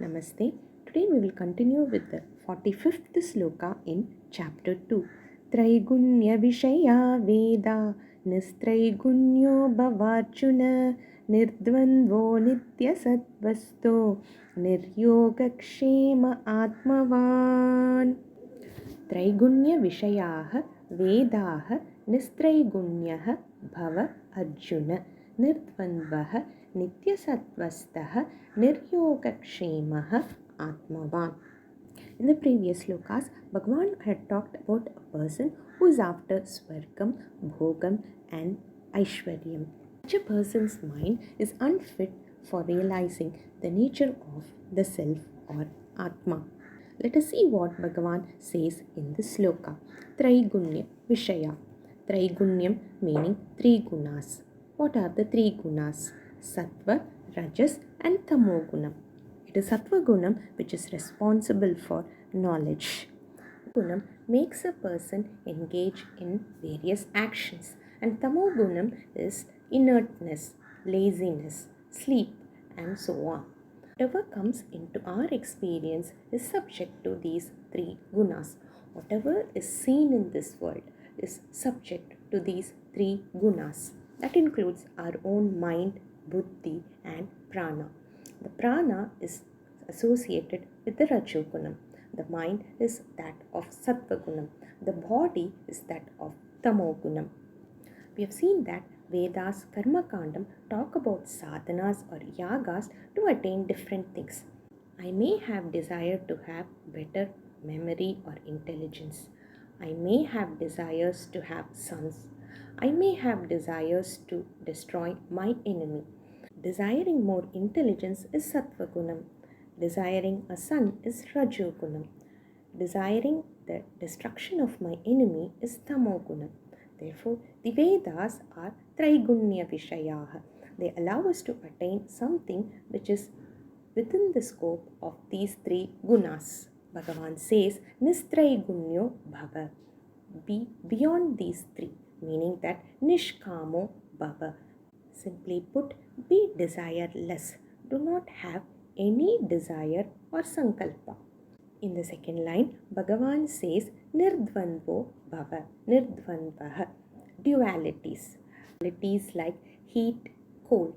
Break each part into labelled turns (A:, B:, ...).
A: Namaste. Today we will continue with the 45th Sloka in chapter 2. traiguṇya-viṣayā vedā nistraiguṇyo bhavārjuna nirdvandvo nitya-sattva-stho niryoga-kṣema ātmavān. traiguṇya-viṣayāः vedā nistraiguṇyः bhavārjuna nirdvandvः nitya-sattva-stho niryoga-kṣema ātmavān. In the previous slokas, Bhagavan had talked about a person who is after Swargam, Bhogam and Aishwaryam. Such a person's mind is unfit for realizing the nature of the self or Atma. Let us see what Bhagavan says in this sloka. traiguṇya-viṣayā. Traiguṇyam meaning three gunas. What are the three gunas? Sattva, Rajas and Tamogunam. It is Sattva Gunam which is responsible for knowledge. Gunam makes a person engage in various actions, and Tamogunam is inertness, laziness, sleep, and so on. Whatever comes into our experience is subject to these three gunas. Whatever is seen in this world is subject to these three gunas. That includes our own mind, buddhi, and prana. The prana is associated with the Rajogunam. The mind is that of Sattvagunam. The body is that of Tamogunam. We have seen that Vedas, Karma Kandam talk about sadhanas or yagas to attain different things. I may have desire to have better memory or intelligence. I may have desires to have sons. I may have desires to destroy my enemy. Desiring more intelligence is Sattvagunam. Desiring a son is Rajogunam. Desiring the destruction of my enemy is Tamogunam. Therefore, the Vedas are traiguṇya-viṣayāः. They allow us to attain something which is within the scope of these three gunas. Bhagavan says, nistraiguṇyo bhava. Be beyond these three, meaning that nishkamo bhava. Simply put, be desireless. Do not have any desire or sankalpa. In the second line, Bhagavan says nirdvandvo bhava, nirdvandvaha. Dualities. Dualities like heat, cold,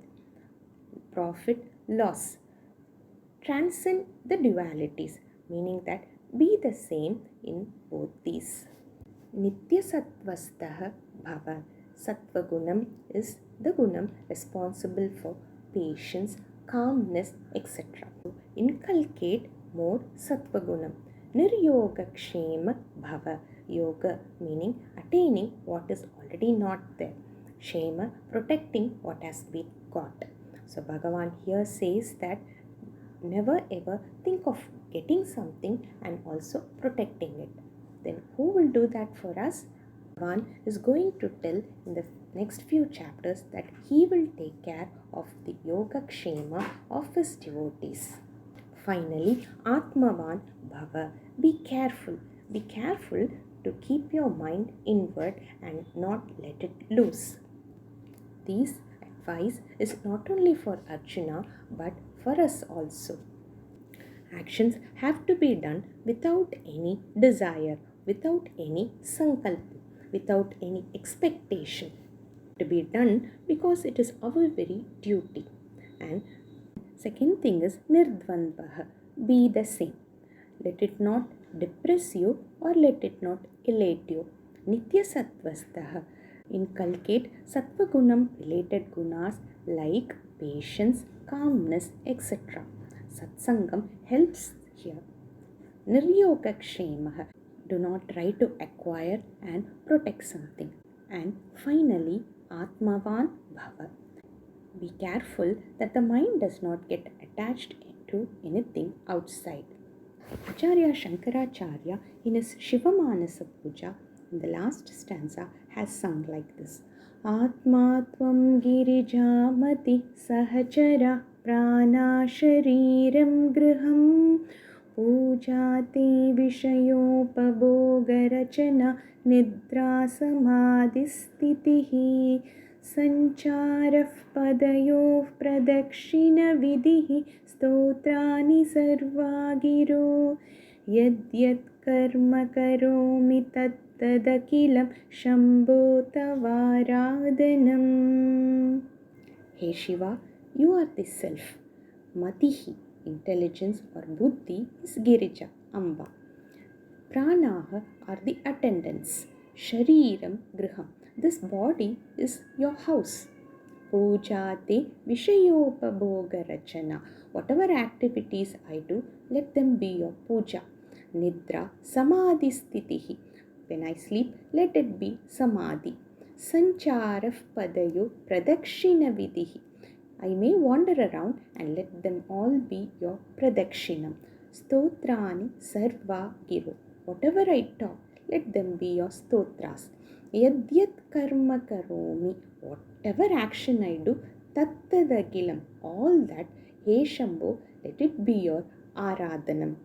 A: profit, loss. Transcend the dualities, meaning that be the same in both these. Nitya-sattva-stho bhava. Sattva gunam is the gunam responsible for patience, calmness, etc. Inculcate more Sattva gunam. Niryoga-kṣema bhava. Yoga meaning attaining what is already not there. Kṣema protecting what has been got. So Bhagavan here says that never ever think of getting something and also protecting it. Then who will do that for us? Bhagavan is going to tell in the next few chapters that he will take care of the yoga-kṣema of his devotees. Finally, ātmavān bhava. Be careful. Be careful to keep your mind inward and not let it loose. This advice is not only for Arjuna but for us also. Actions have to be done without any desire, without any sankalpa, without any expectation. To be done because it is our very duty. And second thing is nirdvandvaha. Be the same. Let it not depress you or let it not elate you. Nitya-sattva-stho. Inculcate sattva-gunam related gunas like patience, calmness, etc. Satsangam helps here. Niryoga-kṣema. Do not try to acquire and protect something. And finally, ātmavān bhava. Be careful that the mind does not get attached to anything outside. Acharya Shankaracharya in his Shivamanasa Puja in the last stanza has sung like this. Atma tvam girijamati sahachara prana shariram griham pujate vishayopabogarachana nidra samadhistitihi सञ्चारः पदयोः प्रदक्षिणविधिः स्तोत्राणि सर्वा गिरो यद्यत् कर्म करोमि तत्तदखिलं Shambho तवाराधनम्. Hey Shiva, you are the self. Matihi, intelligence or buddhi, is Girija, Amba. Pranaha are the attendants. Shariram, Griham. This body is your house. Pujate Vishayopabhoga Rachana. Whatever activities I do, let them be your puja. Nidra Samadhi Sthitihi. When I sleep, let it be Samadhi. Sancharaf Padayo Pradakshina Vidihi. I may wander around and let them all be your Pradakshinam. Stotrani Sarva Giro. Whatever I talk, let them be your stotras. Yadyat karma karomi. Whatever action I do, tattadagilam. All that, He Shambho, let it be your aradhanam.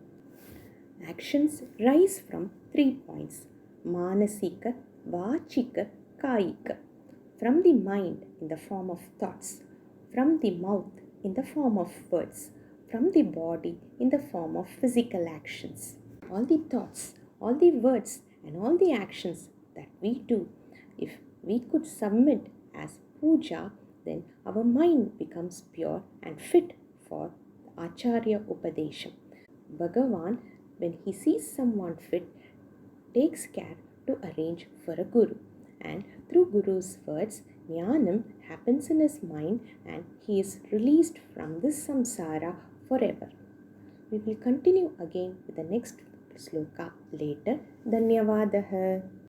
A: Actions rise from 3 points. Manasika, Vachika, Kayika. From the mind in the form of thoughts. From the mouth in the form of words. From the body in the form of physical actions. All the thoughts, all the words and all the actions that we do, if we could submit as puja, then our mind becomes pure and fit for Acharya Upadesham. Bhagavan, when he sees someone fit, takes care to arrange for a guru, and through guru's words, jnanam happens in his mind and he is released from this samsara forever. We will continue again with the next sloka later. Dhanyavadaha.